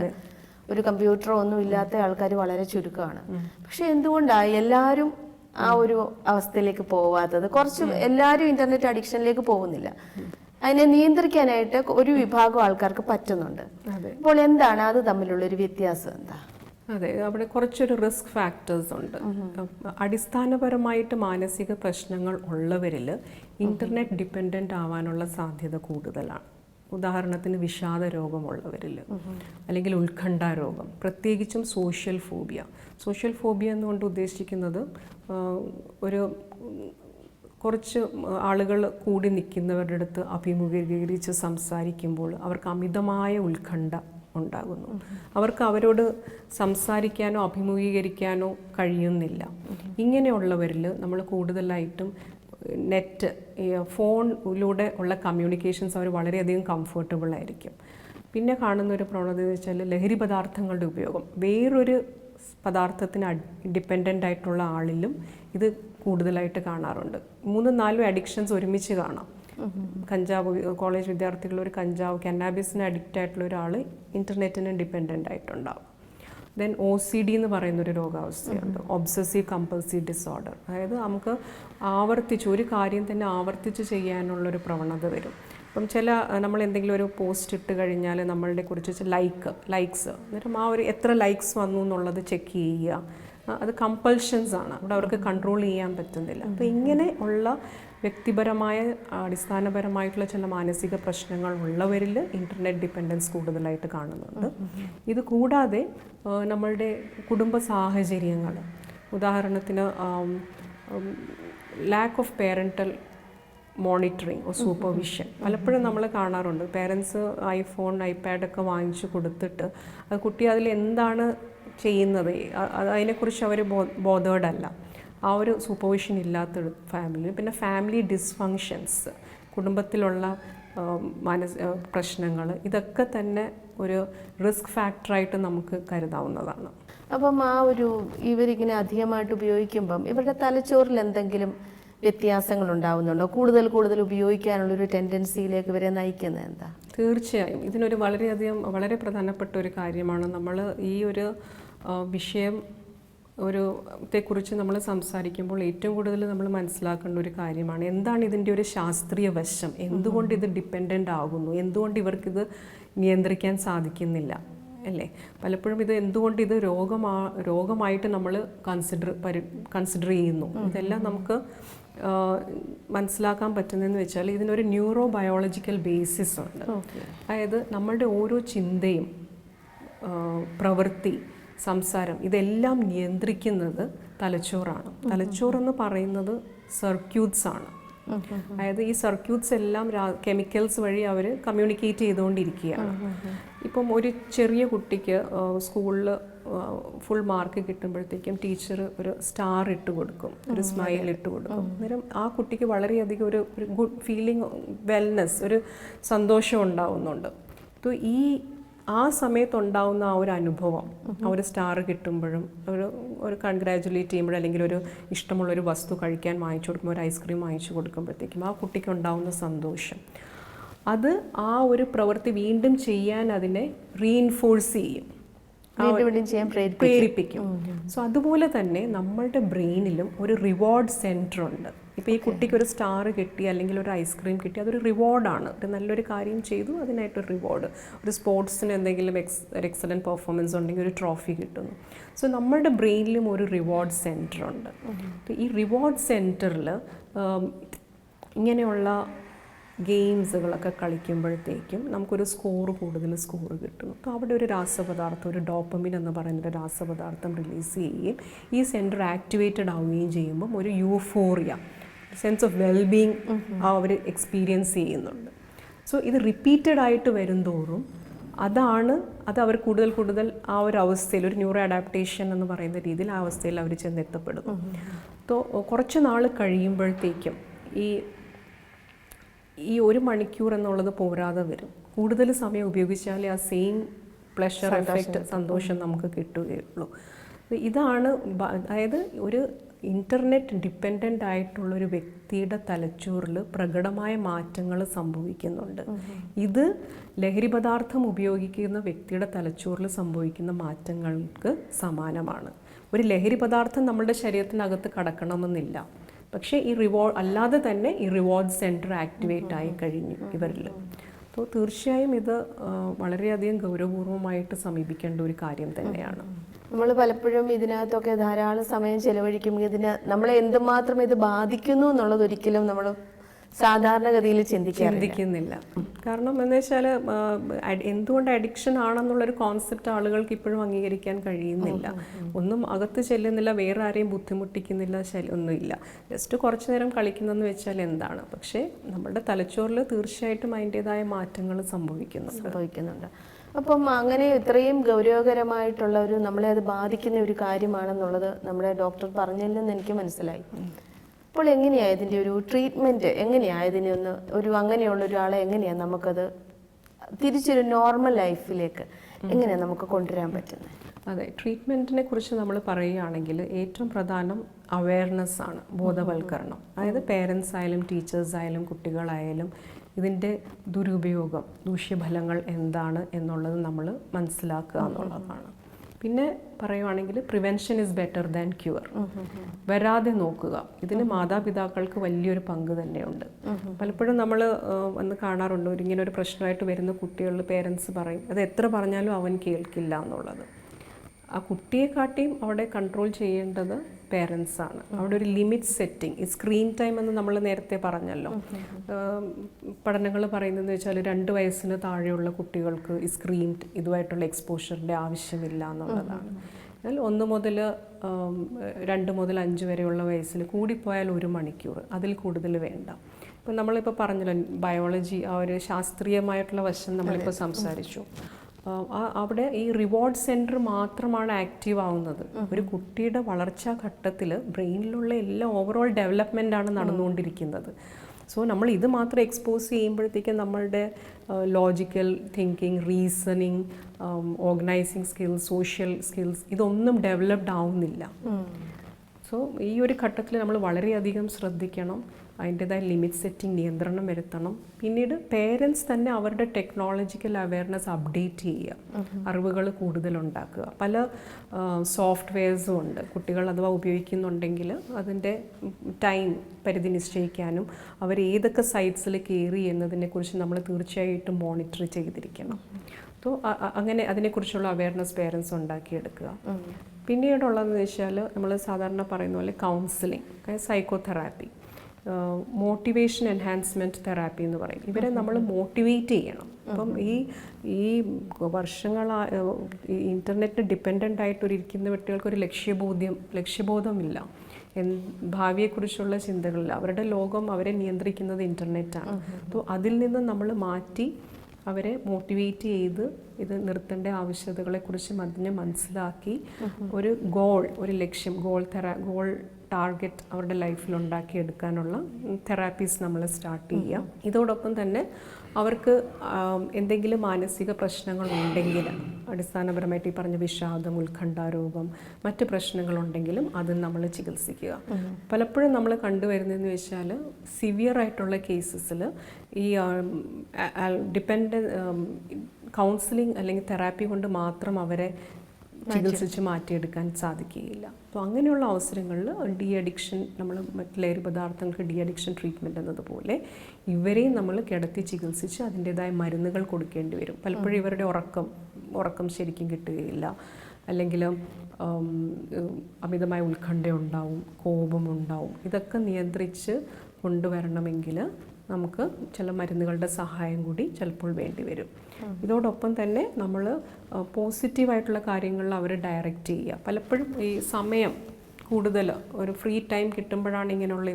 ഒരു കമ്പ്യൂട്ടറോ ഒന്നും ഇല്ലാത്ത ആൾക്കാർ വളരെ ചുരുക്കമാണ്. പക്ഷെ എന്തുകൊണ്ടാണ് എല്ലാവരും ആ ഒരു അവസ്ഥയിലേക്ക് പോവാത്തത്? കുറച്ച് എല്ലാവരും ഇന്റർനെറ്റ് അഡിക്ഷനിലേക്ക് പോകുന്നില്ല. അതിനെ നിയന്ത്രിക്കാനായിട്ട് ഒരു വിഭാഗം ആൾക്കാർക്ക് പറ്റുന്നുണ്ട്. അപ്പോൾ എന്താണ് അത് തമ്മിലുള്ളൊരു വ്യത്യാസം? എന്താ? അതെ, അവിടെ കുറച്ചൊരു റിസ്ക് ഫാക്ടേഴ്സ് ഉണ്ട്. അടിസ്ഥാനപരമായിട്ട് മാനസിക പ്രശ്നങ്ങൾ ഉള്ളവരിൽ ഇൻ്റർനെറ്റ് ഡിപ്പെൻഡൻ്റ് ആവാനുള്ള സാധ്യത കൂടുതലാണ്. ഉദാഹരണത്തിന് വിഷാദ രോഗമുള്ളവരിൽ, അല്ലെങ്കിൽ ഉത്കണ്ഠ രോഗം, പ്രത്യേകിച്ചും സോഷ്യൽ ഫോബിയ എന്നുകൊണ്ട് ഉദ്ദേശിക്കുന്നത് ഒരു കുറച്ച് ആളുകൾ കൂടി നിൽക്കുന്നവരുടെ അടുത്ത് അഭിമുഖീകരിച്ച് സംസാരിക്കുമ്പോൾ അവർക്ക് അമിതമായ ഉത്കണ്ഠ ഉണ്ടാകുന്നു. അവർക്ക് അവരോട് സംസാരിക്കാനോ അഭിമുഖീകരിക്കാനോ കഴിയുന്നില്ല. ഇങ്ങനെയുള്ളവരിൽ നമ്മൾ കൂടുതലായിട്ടും നെറ്റ്, ഫോണിലൂടെ ഉള്ള കമ്മ്യൂണിക്കേഷൻസ് അവർ വളരെയധികം കംഫർട്ടബിൾ ആയിരിക്കും. പിന്നെ കാണുന്നൊരു പ്രവണത എന്ന് വെച്ചാൽ ലഹരി പദാർത്ഥങ്ങളുടെ ഉപയോഗം. വേറൊരു പദാർത്ഥത്തിന് ഡിപ്പെൻഡൻ്റ് ആയിട്ടുള്ള ആളിലും ഇത് കൂടുതലായിട്ട് കാണാറുണ്ട്. 3-4 അഡിക്ഷൻസ് ഒരുമിച്ച് കാണാം. കഞ്ചാവ്, കോളേജ് വിദ്യാർത്ഥികൾ ഒരു കന്നാബിസിന് അഡിക്റ്റ് ആയിട്ടുള്ള ഒരാൾ ഇൻ്റർനെറ്റിന് ഡിപ്പെൻഡൻ്റ് ആയിട്ടുണ്ടാവും. ദെൻ OCD എന്ന് പറയുന്നൊരു രോഗാവസ്ഥയുണ്ട്, ഒബ്സസീവ് കമ്പൾസീവ് ഡിസോർഡർ. അതായത് നമുക്ക് ഒരു കാര്യം തന്നെ ആവർത്തിച്ച് ചെയ്യാനുള്ളൊരു പ്രവണത വരും. അപ്പം നമ്മൾ എന്തെങ്കിലും ഒരു പോസ്റ്റ് ഇട്ട് കഴിഞ്ഞാൽ നമ്മളുടെ കുറിച്ച് ലൈക്സ്, അന്നേരം ആ ഒരു എത്ര ലൈക്സ് വന്നു എന്നുള്ളത് ചെക്ക് ചെയ്യുക. അത് കമ്പൾഷൻസ് ആണ്, അവിടെ അവർക്ക് കൺട്രോൾ ചെയ്യാൻ പറ്റുന്നില്ല. അപ്പോൾ ഇങ്ങനെ ഉള്ള വ്യക്തിപരമായ അടിസ്ഥാനപരമായിട്ടുള്ള ചില മാനസിക പ്രശ്നങ്ങൾ ഉള്ളവരിൽ ഇൻ്റർനെറ്റ് ഡിപ്പെൻഡൻസ് കൂടുതലായിട്ട് കാണുന്നുണ്ട്. ഇത് കൂടാതെ നമ്മളുടെ കുടുംബ സാഹചര്യങ്ങൾ, ഉദാഹരണത്തിന് lack of parental monitoring or supervision പലപ്പോഴും നമ്മൾ കാണാറുണ്ട്. പേരൻസ് ഐഫോൺ, ഐപാഡൊക്കെ വാങ്ങിച്ചു കൊടുത്തിട്ട് അത് കുട്ടി അതിൽ എന്താണ് ചെയ്യുന്നത് അതിനെക്കുറിച്ച് അവർ ബോധേഡല്ല. ആ ഒരു സൂപ്പർവിഷൻ ഇല്ലാത്തൊരു ഫാമിലി. പിന്നെ ഫാമിലി ഡിസ്ഫങ്ഷൻസ്, കുടുംബത്തിലുള്ള പ്രശ്നങ്ങൾ, ഇതൊക്കെ തന്നെ ഒരു റിസ്ക് ഫാക്ടറായിട്ട് നമുക്ക് കരുതാവുന്നതാണ്. അപ്പം ഇവരിങ്ങനെ അധികമായിട്ട് ഉപയോഗിക്കുമ്പം ഇവരുടെ തലച്ചോറിൽ എന്തെങ്കിലും വ്യത്യാസങ്ങൾ ഉണ്ടാവുന്നുണ്ടോ? കൂടുതൽ ഉപയോഗിക്കാനുള്ളൊരു ടെൻഡൻസിയിലേക്ക് ഇവരെ നയിക്കുന്നത് എന്താ? തീർച്ചയായും ഇതിനൊരു വളരെ പ്രധാനപ്പെട്ട ഒരു കാര്യമാണ്. നമ്മൾ ഈ ഒരു വിഷയം ത്തെക്കുറിച്ച് നമ്മൾ സംസാരിക്കുമ്പോൾ ഏറ്റവും കൂടുതൽ നമ്മൾ മനസ്സിലാക്കേണ്ട ഒരു കാര്യമാണ് എന്താണ് ഇതിൻ്റെ ഒരു ശാസ്ത്രീയ വശം, എന്തുകൊണ്ട് ഇത് ഡിപ്പെൻഡൻ്റ് ആകുന്നു, എന്തുകൊണ്ട് ഇവർക്കിത് നിയന്ത്രിക്കാൻ സാധിക്കുന്നില്ല അല്ലേ? പലപ്പോഴും ഇത് എന്തുകൊണ്ട് ഇത് രോഗമായിട്ട് നമ്മൾ കൺസിഡർ ചെയ്യുന്നു, ഇതെല്ലാം നമുക്ക് മനസ്സിലാക്കാൻ പറ്റുന്നതെന്ന് വെച്ചാൽ ഇതിനൊരു ന്യൂറോ ബയോളജിക്കൽ ബേസിസ് ഉണ്ട്. അതായത് നമ്മളുടെ ഓരോ ചിന്തയും പ്രവൃത്തി, സംസാരം ഇതെല്ലാം നിയന്ത്രിക്കുന്നത് തലച്ചോറാണ്. തലച്ചോറെന്ന് പറയുന്നത് സർക്യൂട്ട്സ് ആണ്. അതായത് ഈ സർക്യൂട്ട്സ് എല്ലാം കെമിക്കൽസ് വഴി അവർ കമ്മ്യൂണിക്കേറ്റ് ചെയ്തുകൊണ്ടിരിക്കുകയാണ്. ഇപ്പം ഒരു ചെറിയ കുട്ടിക്ക് സ്കൂളിൽ ഫുൾ മാർക്ക് കിട്ടുമ്പോഴത്തേക്കും ടീച്ചർ ഒരു സ്റ്റാർ ഇട്ട് കൊടുക്കും, ഒരു സ്മൈൽ ഇട്ട് കൊടുക്കും. അന്നേരം ആ കുട്ടിക്ക് വളരെയധികം ഒരു ഗുഡ് ഫീലിംഗ്, വെൽനെസ്, ഒരു സന്തോഷം ഉണ്ടാവുന്നുണ്ട്. അപ്പോൾ ആ സമയത്തുണ്ടാവുന്ന ആ ഒരു അനുഭവം, ആ ഒരു സ്റ്റാർ കിട്ടുമ്പോഴും ഒരു കൺഗ്രാജുലേറ്റ് ചെയ്യുമ്പോഴും, അല്ലെങ്കിൽ ഒരു ഇഷ്ടമുള്ളൊരു വസ്തു കഴിക്കാൻ വാങ്ങിച്ചു കൊടുക്കുമ്പോൾ, ഒരു ഐസ്ക്രീം വാങ്ങിച്ചു കൊടുക്കുമ്പോഴത്തേക്കും ആ കുട്ടിക്ക് ഉണ്ടാവുന്ന സന്തോഷം, അത് ആ ഒരു പ്രവൃത്തി വീണ്ടും ചെയ്യാൻ അതിനെ റീഇൻഫോഴ്സ് ചെയ്യും, പ്രേരിപ്പിക്കും. സോ അതുപോലെ തന്നെ നമ്മളുടെ ബ്രെയിനിലും ഒരു റിവാർഡ് സെൻറ്റർ ഉണ്ട്. ഇപ്പോൾ ഈ കുട്ടിക്ക് ഒരു സ്റ്റാർ കിട്ടി അല്ലെങ്കിൽ ഒരു ഐസ്ക്രീം കിട്ടി, അതൊരു റിവാർഡാണ്. ഒരു നല്ലൊരു കാര്യം ചെയ്തു, അതിനായിട്ടൊരു റിവാർഡ്. ഒരു സ്പോർട്സിന് എന്തെങ്കിലും ഒരു എക്സലൻറ്റ് പെർഫോമൻസ് ഉണ്ടെങ്കിൽ ഒരു ട്രോഫി കിട്ടുന്നു. സോ നമ്മളുടെ ബ്രെയിനിലും ഒരു റിവാർഡ് സെൻറ്റർ ഉണ്ട്. ഈ റിവാർഡ് സെൻറ്ററിൽ ഇങ്ങനെയുള്ള ഗെയിംസുകളൊക്കെ കളിക്കുമ്പോഴത്തേക്കും നമുക്കൊരു കൂടുതൽ സ്കോർ കിട്ടുന്നു. അപ്പോൾ അവിടെ ഒരു രാസപദാർത്ഥം, ഒരു ഡോപ്പമിൻ എന്ന് പറയുന്നൊരു രാസപദാർത്ഥം റിലീസ് ചെയ്യുകയും ഈ സെൻറ്റർ ആക്ടിവേറ്റഡ് ആവുകയും ചെയ്യുമ്പം ഒരു യൂഫോറിയ, സെൻസ് ഓഫ് വെൽബീങ് അവർ എക്സ്പീരിയൻസ് ചെയ്യുന്നുണ്ട്. സോ ഇത് റിപ്പീറ്റഡ് ആയിട്ട് വരുംതോറും അത് അവർ കൂടുതൽ ആ ഒരു അവസ്ഥയിൽ, ഒരു ന്യൂറോ അഡാപ്റ്റേഷൻ എന്ന് പറയുന്ന രീതിയിൽ ആ അവസ്ഥയിൽ അവർ ചെന്നെത്തപ്പെടുന്നു. അപ്പോൾ കുറച്ച് നാൾ കഴിയുമ്പോഴത്തേക്കും ഈ 1 മണിക്കൂർ എന്നുള്ളത് പോരാതെ വരും. കൂടുതൽ സമയം ഉപയോഗിച്ചാലേ ആ സെയിം പ്ലഷർ എഫക്റ്റ്, സന്തോഷം നമുക്ക് കിട്ടുകയുള്ളൂ. ഇതാണ്, അതായത് ഒരു ഇൻ്റർനെറ്റ് ഡിപ്പെൻഡൻ്റ് ആയിട്ടുള്ളൊരു വ്യക്തിയുടെ തലച്ചോറിൽ പ്രകടമായ മാറ്റങ്ങൾ സംഭവിക്കുന്നുണ്ട്. ഇത് ലഹരി പദാർത്ഥം ഉപയോഗിക്കുന്ന വ്യക്തിയുടെ തലച്ചോറിൽ സംഭവിക്കുന്ന മാറ്റങ്ങൾക്ക് സമാനമാണ്. ഒരു ലഹരി പദാർത്ഥം നമ്മളുടെ ശരീരത്തിനകത്ത് കടക്കണമെന്നില്ല, പക്ഷേ അല്ലാതെ തന്നെ ഈ റിവാർഡ് സെൻറ്റർ ആക്ടിവേറ്റ് ആയി കഴിഞ്ഞു ഇവരിൽ. അപ്പോൾ തീർച്ചയായും ഇത് വളരെയധികം ഗൗരവപൂർവമായിട്ട് സമീപിക്കേണ്ട ഒരു കാര്യം തന്നെയാണ്. നമ്മൾ പലപ്പോഴും ഇതിനകത്തൊക്കെ ധാരാളം സമയം ചെലവഴിക്കുമ്പോൾ നമ്മളെ എന്തുമാത്രം ഇത് ബാധിക്കുന്നു എന്നുള്ളത് ഒരിക്കലും നമ്മൾ സാധാരണഗതിയിൽ ചിന്തിക്കുന്നില്ല. കാരണം എന്ന് വെച്ചാൽ എന്തുകൊണ്ട് അഡിക്ഷൻ ആണെന്നുള്ളൊരു കോൺസെപ്റ്റ് ആളുകൾക്ക് ഇപ്പോഴും അംഗീകരിക്കാൻ കഴിയുന്നില്ല. ഒന്നും അകത്ത് ചെല്ലുന്നില്ല, വേറെ ആരെയും ബുദ്ധിമുട്ടിക്കുന്നില്ല, ഒന്നുമില്ല. ജസ്റ്റ് കുറച്ചു നേരം കളിക്കുന്നതെന്ന് വെച്ചാൽ എന്താണ്? പക്ഷേ നമ്മുടെ തലച്ചോറിൽ തീർച്ചയായിട്ടും അതിൻ്റെതായ മാറ്റങ്ങൾ സംഭവിക്കുന്നുണ്ട്. അപ്പം അങ്ങനെ ഇത്രയും ഗൗരവകരമായിട്ടുള്ള നമ്മളെ അത് ബാധിക്കുന്ന ഒരു കാര്യമാണെന്നുള്ളത് നമ്മുടെ ഡോക്ടർ പറഞ്ഞതിൽ നിന്ന് എനിക്ക് മനസ്സിലായി. അപ്പോൾ എങ്ങനെയാണ് ഇതിൻ്റെ ഒരു ട്രീറ്റ്മെൻറ്റ്, എങ്ങനെയാണ് ഇതിനൊന്ന് അങ്ങനെയുള്ള ഒരാളെ എങ്ങനെയാണ് നമുക്കത് തിരിച്ചൊരു നോർമൽ ലൈഫിലേക്ക് എങ്ങനെയാണ് നമുക്ക് കൊണ്ടുവരാൻ പറ്റുന്നത്? അതെ, ട്രീറ്റ്മെൻറ്റിനെ കുറിച്ച് നമ്മൾ പറയുകയാണെങ്കിൽ ഏറ്റവും പ്രധാനം അവെയർനെസ് ആണ്, ബോധവൽക്കരണം. അതായത് പേരൻസ് ആയാലും ടീച്ചേഴ്സ് ആയാലും കുട്ടികളായാലും ഇതിൻ്റെ ദുരുപയോഗം, ദൂഷ്യഫലങ്ങൾ എന്താണ് എന്നുള്ളത് നമ്മൾ മനസ്സിലാക്കുക എന്നുള്ളതാണ്. പിന്നെ പറയുവാണെങ്കിൽ prevention is better than cure. വരാതെ നോക്കുക, ഇതിന് മാതാപിതാക്കൾക്ക് വലിയൊരു പങ്ക് തന്നെയുണ്ട്. പലപ്പോഴും നമ്മൾ വന്ന് കാണാറുണ്ട്, ഇങ്ങനെ ഒരു പ്രശ്നമായിട്ട് വരുന്ന കുട്ടികളിൽ പേരൻസ് പറയും അത് എത്ര പറഞ്ഞാലും അവൻ കേൾക്കില്ല എന്നുള്ളത്. ആ കുട്ടിയെക്കാട്ടിയും അവിടെ കൺട്രോൾ ചെയ്യേണ്ടത് പേരൻസാണ്. അവിടെ ഒരു ലിമിറ്റ് സെറ്റിംഗ്, ഈ സ്ക്രീൻ ടൈം എന്ന് നമ്മൾ നേരത്തെ പറഞ്ഞല്ലോ. പഠനങ്ങൾ പറയുന്നതെന്ന് വെച്ചാൽ 2 വയസ്സിന് താഴെയുള്ള കുട്ടികൾക്ക് ഈ സ്ക്രീൻ ഇതുമായിട്ടുള്ള എക്സ്പോഷറിൻ്റെ ആവശ്യമില്ല എന്നുള്ളതാണ്. എന്നാൽ 1 മുതൽ 2 മുതൽ 5 വരെയുള്ള വയസ്സിൽ കൂടിപ്പോയാൽ 1 മണിക്കൂർ, അതിൽ കൂടുതൽ വേണ്ട. ഇപ്പം നമ്മളിപ്പോൾ പറഞ്ഞല്ലോ ബയോളജി, ആ ഒരു ശാസ്ത്രീയമായിട്ടുള്ള വശം നമ്മളിപ്പോൾ സംസാരിച്ചു. അവിടെ ഈ റിവാർഡ് സെൻറ്റർ മാത്രമാണ് ആക്റ്റീവ് ആവുന്നത്. ഒരു കുട്ടിയുടെ വളർച്ചാ ഘട്ടത്തിൽ ബ്രെയിനിലുള്ള എല്ലാ ഓവറോൾ ഡെവലപ്മെൻ്റാണ് നടന്നുകൊണ്ടിരിക്കുന്നത്. സോ നമ്മൾ ഇത് മാത്രം എക്സ്പോസ് ചെയ്യുമ്പോഴത്തേക്കും നമ്മളുടെ logical thinking, reasoning, organising skills, social skills ഇതൊന്നും ഡെവലപ്ഡ് ആവുന്നില്ല. സോ ഈ ഒരു ഘട്ടത്തിൽ നമ്മൾ വളരെയധികം ശ്രദ്ധിക്കണം. അതിൻ്റെതായ ലിമിറ്റ് സെറ്റിംഗ്, നിയന്ത്രണം വരുത്തണം. പിന്നീട് പേരൻസ് തന്നെ അവരുടെ ടെക്നോളജിക്കൽ അവെയർനെസ് അപ്ഡേറ്റ് ചെയ്യുക, അറിവുകൾ കൂടുതലുണ്ടാക്കുക. പല സോഫ്റ്റ്വെയർസും ഉണ്ട്. കുട്ടികൾ അഥവാ ഉപയോഗിക്കുന്നുണ്ടെങ്കിൽ അതിൻ്റെ ടൈം പരിധി നിശ്ചയിക്കാനും അവർ ഏതൊക്കെ സൈറ്റ്സിൽ കയറി എന്നതിനെക്കുറിച്ച് നമ്മൾ തീർച്ചയായിട്ടും മോണിറ്റർ ചെയ്തിരിക്കണം. അങ്ങനെ അതിനെക്കുറിച്ചുള്ള അവയർനെസ് പേരൻസ് ഉണ്ടാക്കിയെടുക്കുക. പിന്നീടുള്ളതെന്ന് വെച്ചാൽ നമ്മൾ സാധാരണ പറയുന്ന പോലെ counselling, psychotherapy, motivation enhancement therapy എന്ന് പറയും. ഇവരെ നമ്മൾ മോട്ടിവേറ്റ് ചെയ്യണം. അപ്പം ഈ ഇൻ്റർനെറ്റ് ഡിപ്പെൻഡൻ്റ് ആയിട്ടൊരിക്കുന്ന കുട്ടികൾക്ക് ഒരു ലക്ഷ്യബോധമില്ല, ഭാവിയെക്കുറിച്ചുള്ള ചിന്തകളില്ല. അവരുടെ ലോകം അവരെ നിയന്ത്രിക്കുന്നത് ഇൻ്റർനെറ്റാണ്. അപ്പോൾ അതിൽ നിന്ന് നമ്മൾ മാറ്റി അവരെ മോട്ടിവേറ്റ് ചെയ്ത് ഇത് നിർത്തേണ്ട ആവശ്യകതകളെക്കുറിച്ച് മനസ്സിലാക്കി ഒരു ലക്ഷ്യം, ഗോൾ ടാർഗറ്റ് അവരുടെ ലൈഫിൽ ഉണ്ടാക്കിയെടുക്കാനുള്ള തെറാപ്പീസ് നമ്മൾ സ്റ്റാർട്ട് ചെയ്യാം. ഇതോടൊപ്പം തന്നെ അവർക്ക് എന്തെങ്കിലും മാനസിക പ്രശ്നങ്ങളുണ്ടെങ്കിൽ, അടിസ്ഥാനപരമായിട്ട് ഈ പറഞ്ഞ വിഷാദം, ഉത്കണ്ഠാരോഗം, മറ്റ് പ്രശ്നങ്ങളുണ്ടെങ്കിലും അത് നമ്മൾ ചികിത്സിക്കുക. പലപ്പോഴും നമ്മൾ കണ്ടുവരുന്നതെന്ന് വെച്ചാൽ സിവിയർ ആയിട്ടുള്ള കേസസിൽ ഈ കൗൺസിലിംഗ് അല്ലെങ്കിൽ തെറാപ്പി കൊണ്ട് മാത്രം അവരെ ചികിത്സിച്ച് മാറ്റിയെടുക്കാൻ സാധിക്കുകയില്ല. അപ്പോൾ അങ്ങനെയുള്ള അവസരങ്ങളിൽ ഡി അഡിക്ഷൻ, നമ്മൾ മറ്റ് ലഹരി പദാർത്ഥങ്ങൾക്ക് ഡി അഡിക്ഷൻ ട്രീറ്റ്മെൻറ്റ് എന്നതുപോലെ ഇവരെയും നമ്മൾ കിടത്തി ചികിത്സിച്ച് അതിൻ്റേതായ മരുന്നുകൾ കൊടുക്കേണ്ടി വരും. പലപ്പോഴും ഇവരുടെ ഉറക്കം ശരിക്കും കിട്ടുകയില്ല, അല്ലെങ്കിൽ അമിതമായ ഉത്കണ്ഠയുണ്ടാവും, കോപമുണ്ടാവും. ഇതൊക്കെ നിയന്ത്രിച്ച് കൊണ്ടുവരണമെങ്കിൽ നമുക്ക് ചില മരുന്നുകളുടെ സഹായം കൂടി ചിലപ്പോൾ വേണ്ടി വരും. ഇതോടൊപ്പം തന്നെ നമ്മൾ പോസിറ്റീവായിട്ടുള്ള കാര്യങ്ങളിൽ അവർ ഡയറക്റ്റ് ചെയ്യുക. പലപ്പോഴും ഈ സമയം കൂടുതൽ ഒരു ഫ്രീ ടൈം കിട്ടുമ്പോഴാണ് ഇങ്ങനെയുള്ള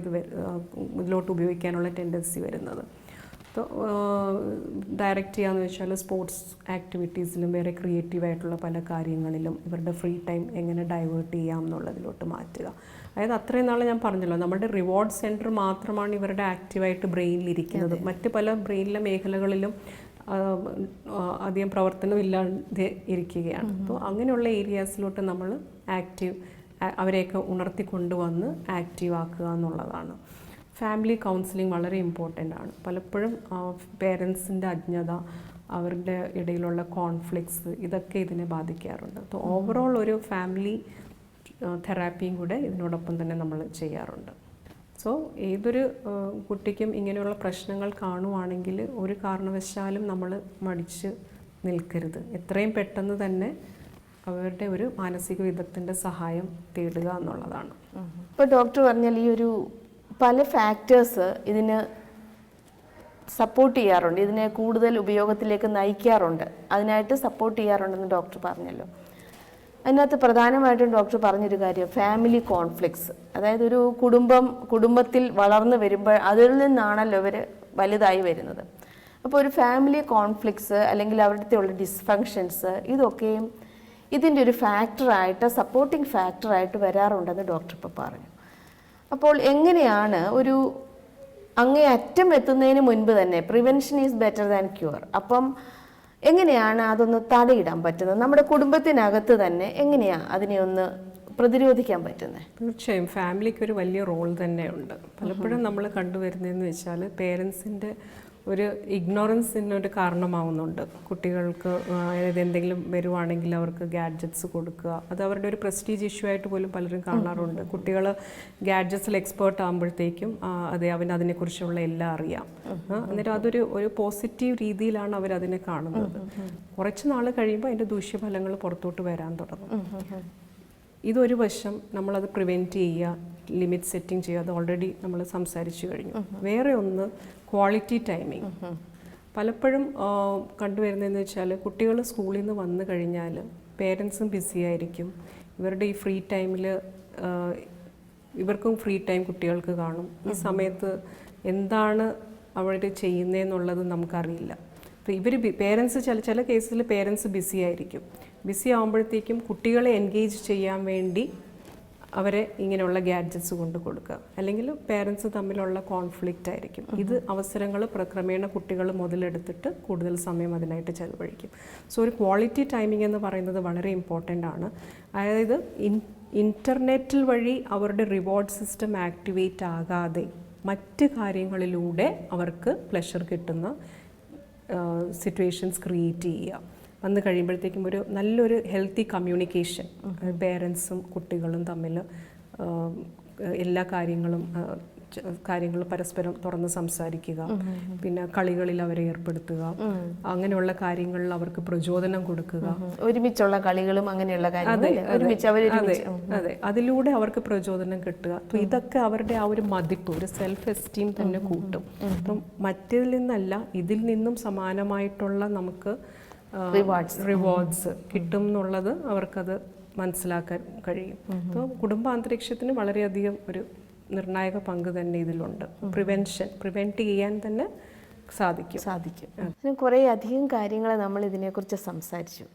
ഇതിലോട്ട് ഉപയോഗിക്കാനുള്ള ടെൻഡൻസി വരുന്നത്. ഡയറക്റ്റ് ചെയ്യാന്ന് വെച്ചാൽ സ്പോർട്സ് ആക്ടിവിറ്റീസിലും വേറെ ക്രിയേറ്റീവായിട്ടുള്ള പല കാര്യങ്ങളിലും ഇവരുടെ ഫ്രീ ടൈം എങ്ങനെ ഡൈവേർട്ട് ചെയ്യാം എന്നുള്ളതിലോട്ട് മാറ്റുക. അതായത് അത്രയും നാൾ ഞാൻ പറഞ്ഞല്ലോ, നമ്മുടെ റിവാർഡ് സെൻറ്റർ മാത്രമാണ് ഇവരുടെ ആക്റ്റീവായിട്ട് ബ്രെയിനിലിരിക്കുന്നത്. മറ്റ് പല ബ്രെയിനിലെ മേഖലകളിലും അധികം പ്രവർത്തനമില്ലാതെ ഇരിക്കുകയാണ്. അപ്പോൾ അങ്ങനെയുള്ള ഏരിയാസിലോട്ട് നമ്മൾ അവരെയൊക്കെ ഉണർത്തിക്കൊണ്ടുവന്ന് ആക്റ്റീവ് ആക്കുക എന്നുള്ളതാണ്. ഫാമിലി കൗൺസിലിംഗ് വളരെ ഇമ്പോർട്ടൻ്റ് ആണ്. പലപ്പോഴും പേരൻസിൻ്റെ അജ്ഞത, അവരുടെ ഇടയിലുള്ള കോൺഫ്ലിക്ട്സ്, ഇതൊക്കെ ഇതിനെ ബാധിക്കാറുണ്ട്. അപ്പോൾ ഓവറോൾ ഒരു ഫാമിലി തെറാപ്പിയും കൂടെ ഇതിനോടൊപ്പം തന്നെ നമ്മൾ ചെയ്യാറുണ്ട്. സോ ഏതൊരു കുട്ടിക്കും ഇങ്ങനെയുള്ള പ്രശ്നങ്ങൾ കാണുവാണെങ്കിൽ ഒരു കാരണവശാലും നമ്മൾ മടിച്ച് നിൽക്കരുത്. എത്രയും പെട്ടെന്ന് തന്നെ അവരുടെ ഒരു മാനസിക വിദഗ്ധൻ്റെ സഹായം തേടുക എന്നുള്ളതാണ്. ഇപ്പോൾ ഡോക്ടർ പറഞ്ഞാൽ ഈ ഒരു പല ഫാക്ടേഴ്സ് ഇതിന് സപ്പോർട്ട് ചെയ്യാറുണ്ട്, ഇതിനെ കൂടുതൽ ഉപയോഗത്തിലേക്ക് നയിക്കാറുണ്ട്, അതിനായിട്ട് സപ്പോർട്ട് ചെയ്യാറുണ്ടെന്ന് ഡോക്ടർ പറഞ്ഞല്ലോ. അതിനകത്ത് പ്രധാനമായിട്ടും ഡോക്ടർ പറഞ്ഞൊരു കാര്യം ഫാമിലി കോൺഫ്ലിക്ട്സ്. അതായത് ഒരു കുടുംബത്തിൽ വളർന്നു വരുമ്പോൾ അതിൽ നിന്നാണല്ലോ ഇവർ വലുതായി വരുന്നത്. അപ്പോൾ ഒരു ഫാമിലി കോൺഫ്ലിക്ട്സ് അല്ലെങ്കിൽ അവിടുത്തെ ഉള്ള ഡിസ്ഫങ്ഷൻസ് ഇതൊക്കെയും ഇതിൻ്റെ ഒരു ഫാക്ടറായിട്ട്, സപ്പോർട്ടിങ് ഫാക്ടറായിട്ട് വരാറുണ്ടെന്ന് ഡോക്ടർ ഇപ്പോൾ പറഞ്ഞു. അപ്പോൾ എങ്ങനെയാണ് ഒരു അങ്ങേയറ്റം എത്തുന്നതിന് മുൻപ് തന്നെ prevention is better than cure, അപ്പം എങ്ങനെയാണ് അതൊന്ന് തടയിടാൻ പറ്റുന്നത്? നമ്മുടെ കുടുംബത്തിനകത്ത് തന്നെ എങ്ങനെയാണ് അതിനെ ഒന്ന് പ്രതിരോധിക്കാൻ പറ്റുന്നത്? തീർച്ചയായും ഫാമിലിക്ക് ഒരു വലിയ റോൾ തന്നെയുണ്ട്. പലപ്പോഴും നമ്മൾ കണ്ടുവരുന്നതെന്ന് വെച്ചാൽ പേരൻസിൻ്റെ ഒരു ഇഗ്നോറൻസിനൊരു കാരണമാവുന്നുണ്ട്. കുട്ടികൾക്ക് അതായത് എന്തെങ്കിലും വരുവാണെങ്കിൽ അവർക്ക് ഗാഡ്ജറ്റ്സ് കൊടുക്കുക, അത് അവരുടെ ഒരു പ്രസ്റ്റീജ് ഇഷ്യൂ ആയിട്ട് പോലും പലരും കാണാറുണ്ട്. കുട്ടികൾ ഗാഡ്ജറ്റ്സിൽ എക്സ്പേർട്ട് ആകുമ്പോഴത്തേക്കും അതിനെക്കുറിച്ചുള്ള എല്ലാം അറിയാം. അന്നേരം ഒരു പോസിറ്റീവ് രീതിയിലാണ് അവരതിനെ കാണുന്നത്. കുറച്ച് നാൾ കഴിയുമ്പോൾ അതിൻ്റെ ദൂഷ്യഫലങ്ങൾ പുറത്തോട്ട് വരാൻ തുടങ്ങും. ഇതൊരു വശം നമ്മളത് പ്രിവെൻറ്റ് ചെയ്യുക, ലിമിറ്റ് സെറ്റിംഗ് ചെയ്യുക, അത് ഓൾറെഡി നമ്മൾ സംസാരിച്ചു കഴിഞ്ഞു. വേറെ ഒന്ന് ക്വാളിറ്റി ടൈമിങ്. പലപ്പോഴും കണ്ടുവരുന്നതെന്ന് വെച്ചാൽ കുട്ടികൾ സ്കൂളിൽ നിന്ന് വന്നു കഴിഞ്ഞാൽ പേരൻസും ബിസി ആയിരിക്കും. ഇവരുടെ ഈ ഫ്രീ ടൈമിൽ ഇവർക്കും ഫ്രീ ടൈം കുട്ടികൾക്ക് കാണും. ഈ സമയത്ത് എന്താണ് അവർ ചെയ്യുന്നതെന്നുള്ളത് നമുക്കറിയില്ല. അപ്പോൾ പേരൻസ് ചില കേസിൽ പേരൻസ് ബിസി ആയിരിക്കും. ബിസി ആകുമ്പോഴത്തേക്കും കുട്ടികളെ എൻഗേജ് ചെയ്യാൻ വേണ്ടി അവരെ ഇങ്ങനെയുള്ള ഗാഡ്ജറ്റ്സ് കൊണ്ട് കൊടുക്കുക, അല്ലെങ്കിൽ പേരൻസ് തമ്മിലുള്ള കോൺഫ്ലിക്റ്റ് ആയിരിക്കും. ഇത് അവസരങ്ങൾ ക്രമേണ കുട്ടികൾ മുതലെടുത്തിട്ട് കൂടുതൽ സമയം അതിനായിട്ട് ചെലവഴിക്കും. സോ ഒരു ക്വാളിറ്റി ടൈമിംഗ് എന്ന് പറയുന്നത് വളരെ ഇമ്പോർട്ടൻ്റ് ആണ്. അതായത് ഇൻ്റർനെറ്റിൽ വഴി അവരുടെ റിവാർഡ് സിസ്റ്റം ആക്ടിവേറ്റ് ആകാതെ മറ്റ് കാര്യങ്ങളിലൂടെ അവർക്ക് പ്ലഷർ കിട്ടുന്ന സിറ്റുവേഷൻസ് ക്രിയേറ്റ് ചെയ്യുക. വന്നു കഴിയുമ്പോഴത്തേക്കും നല്ലൊരു ഹെൽത്തി കമ്മ്യൂണിക്കേഷൻ പേരൻസും കുട്ടികളും തമ്മിൽ എല്ലാ കാര്യങ്ങളും കാര്യങ്ങൾ പരസ്പരം തുറന്ന് സംസാരിക്കുക, പിന്നെ കളികളിൽ അവരെ ഏർപ്പെടുത്തുക, അങ്ങനെയുള്ള കാര്യങ്ങളിൽ അവർക്ക് പ്രചോദനം കൊടുക്കുക. ഒരുമിച്ചുള്ള കളികളും അങ്ങനെയുള്ള കാര്യങ്ങൾ അതെ, അതിലൂടെ അവർക്ക് പ്രചോദനം കിട്ടുക. അപ്പോൾ ഇതൊക്കെ അവരുടെ ആ ഒരു മതിപ്പ്, ഒരു സെൽഫ് എസ്റ്റീം തന്നെ കൂട്ടും. അപ്പം മറ്റിൽ നിന്നല്ല, ഇതിൽ നിന്നും സമാനമായിട്ടുള്ള നമുക്ക് റിവാർഡ്സ് കിട്ടും എന്നുള്ളത് അവർക്കത് മനസ്സിലാക്കാൻ കഴിയും. അപ്പോൾ കുടുംബാന്തരീക്ഷത്തിന് വളരെയധികം ഒരു നിർണായക പങ്ക് തന്നെ ഇതിലുണ്ട്. പ്രിവെൻറ്റ് ചെയ്യാൻ തന്നെ സാധിക്കും. കുറേ അധികം കാര്യങ്ങൾ നമ്മൾ ഇതിനെക്കുറിച്ച് സംസാരിച്ചു.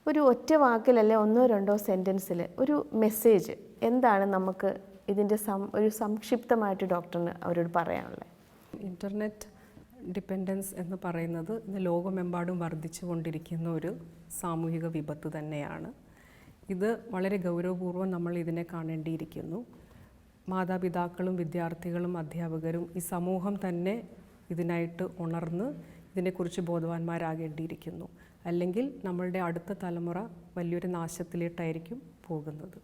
ഒരു ഒറ്റ വാക്കിലല്ലേ 1-2 സെൻറ്റൻസിൽ ഒരു മെസ്സേജ് എന്താണ് നമുക്ക് ഇതിൻ്റെ ഒരു സംക്ഷിപ്തമായിട്ട് ഡോക്ടറിന് അവരോട് പറയാനുള്ളത്? ഇൻ്റർനെറ്റ് ഡിപ്പെൻഡൻസ് എന്ന് പറയുന്നത് ഇന്ന് ലോകമെമ്പാടും വർദ്ധിച്ചു കൊണ്ടിരിക്കുന്ന ഒരു സാമൂഹിക വിപത്ത് തന്നെയാണ്. ഇത് വളരെ ഗൗരവപൂർവ്വം നമ്മൾ ഇതിനെ കാണേണ്ടിയിരിക്കുന്നു. മാതാപിതാക്കളും വിദ്യാർത്ഥികളും അധ്യാപകരും ഈ സമൂഹം തന്നെ ഇതിനായിട്ട് ഉണർന്ന് ഇതിനെക്കുറിച്ച് ബോധവാന്മാരാകേണ്ടിയിരിക്കുന്നു. അല്ലെങ്കിൽ നമ്മളുടെ അടുത്ത തലമുറ വലിയൊരു നാശത്തിലേട്ടായിരിക്കും പോകുന്നത്.